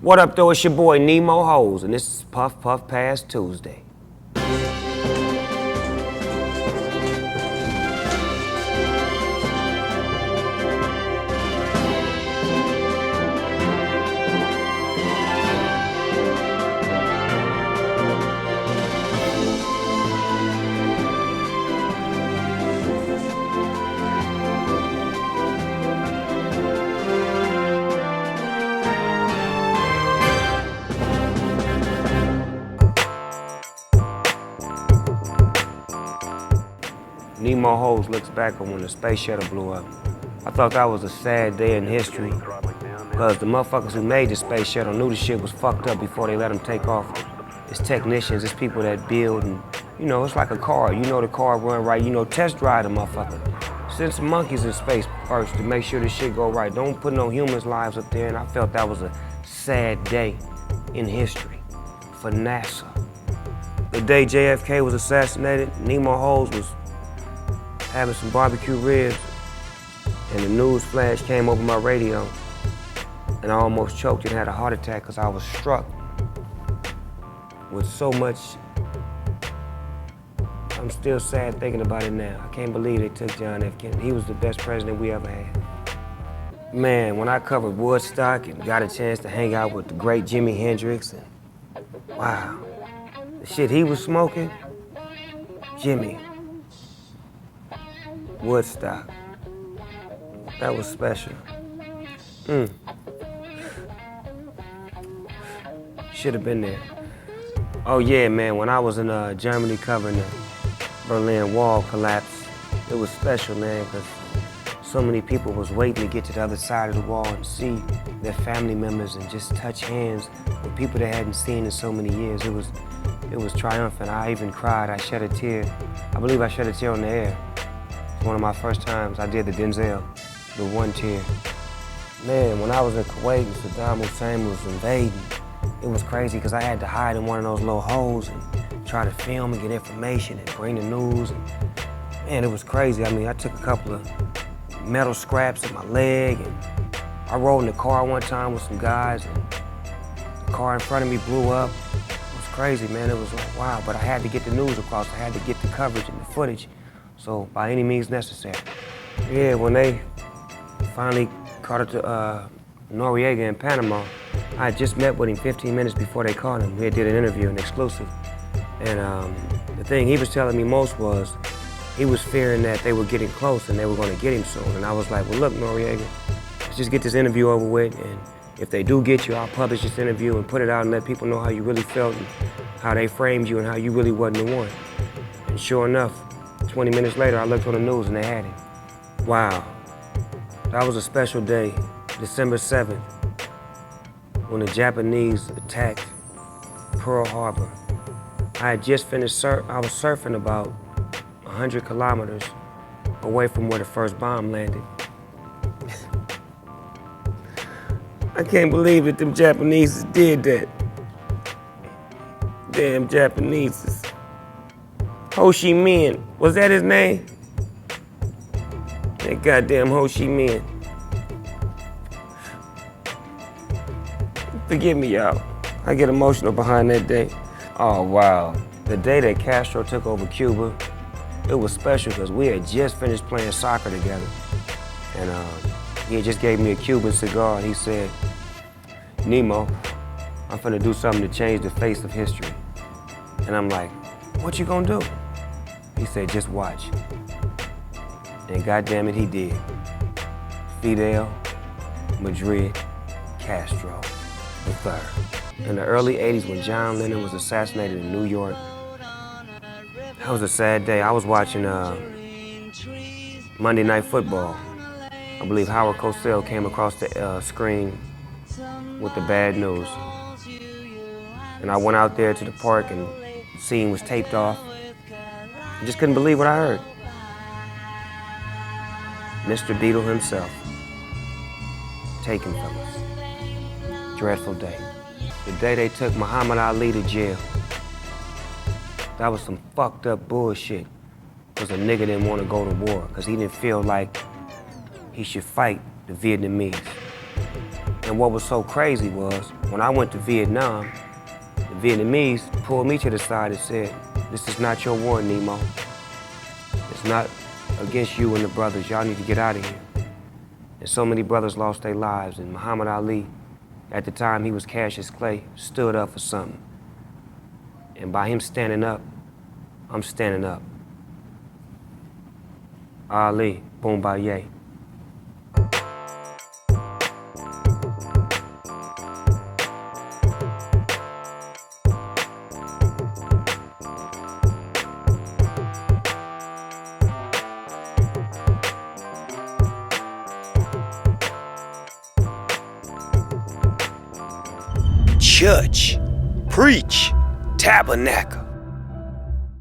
What up, though? It's your boy Nemo Hoes, and this is Puff Puff Pass Tuesday. Nemo Hoes looks back on when the space shuttle blew up. I thought that was a sad day in history, because the motherfuckers who made the space shuttle knew the shit was fucked up before they let them take off. It's technicians, it's people that build, and you know, it's like a car. You know the car run right, you know, test drive the motherfucker. Send some monkeys in space first to make sure the shit go right. Don't put no humans' lives up there, and I felt that was a sad day in history for NASA. The day JFK was assassinated, Nemo Hoes was having some barbecue ribs, and the news flash came over my radio, and I almost choked and had a heart attack because I was struck with so much. I'm still sad thinking about it now. I can't believe they took John F. Kennedy. He was the best president we ever had. Man, when I covered Woodstock and got a chance to hang out with the great Jimi Hendrix, and wow, the shit he was smoking, Jimmy. Woodstock. That was special. Should have been there. Oh yeah, man, when I was in Germany covering the Berlin Wall collapse, it was special, man, because so many people was waiting to get to the other side of the wall and see their family members and just touch hands with people they hadn't seen in so many years. It was triumphant. I even cried. I shed a tear. I believe I shed a tear on the air. One of my first times I did the Denzel, the one tear. Man, when I was in Kuwait and Saddam Hussein was invading, it was crazy because I had to hide in one of those little holes and try to film and get information and bring the news. And, man, it was crazy. I mean, I took a couple of metal scraps in my leg, and I rode in the car one time with some guys, and the car in front of me blew up. It was crazy, man. It was like, wow, but I had to get the news across. I had to get the coverage and the footage. So, by any means necessary. Yeah, when they finally caught it to Noriega in Panama, I had just met with him 15 minutes before they caught him. We did an interview, an exclusive. And the thing he was telling me most was he was fearing that they were getting close and they were going to get him soon. And I was like, well, look, Noriega, let's just get this interview over with. And if they do get you, I'll publish this interview and put it out and let people know how you really felt and how they framed you and how you really wasn't the one. And sure enough, 20 minutes later, I looked on the news and they had him. Wow, that was a special day, December 7th, when the Japanese attacked Pearl Harbor. I had just finished, I was surfing about 100 kilometers away from where the first bomb landed. I can't believe that them Japanese did that. Damn Japanese. Ho Chi Minh, was that his name? That goddamn Ho Chi Minh. Forgive me, y'all. I get emotional behind that day. Oh, wow. The day that Castro took over Cuba, it was special because we had just finished playing soccer together. And he had just gave me a Cuban cigar and he said, Nemo, I'm finna do something to change the face of history. And I'm like, what you gonna do? He said, just watch. And goddamn it, he did. Fidel, Madrid, Castro, the third. In the early 80s when John Lennon was assassinated in New York, that was a sad day. I was watching Monday Night Football. I believe Howard Cosell came across the screen with the bad news. And I went out there to the park and the scene was taped off. I just couldn't believe what I heard. Mr. Beetle himself, taken from us. Dreadful day. The day they took Muhammad Ali to jail. That was some fucked up bullshit. Because a nigga didn't want to go to war, because he didn't feel like he should fight the Vietnamese. And what was so crazy was, when I went to Vietnam, the Vietnamese pulled me to the side and said, "This is not your war, Nemo. It's not against you and the brothers. Y'all need to get out of here." And so many brothers lost their lives, and Muhammad Ali, at the time he was Cassius Clay, stood up for something. And by him standing up, I'm standing up. Ali, Boombayeh. Church, preach, tabernacle.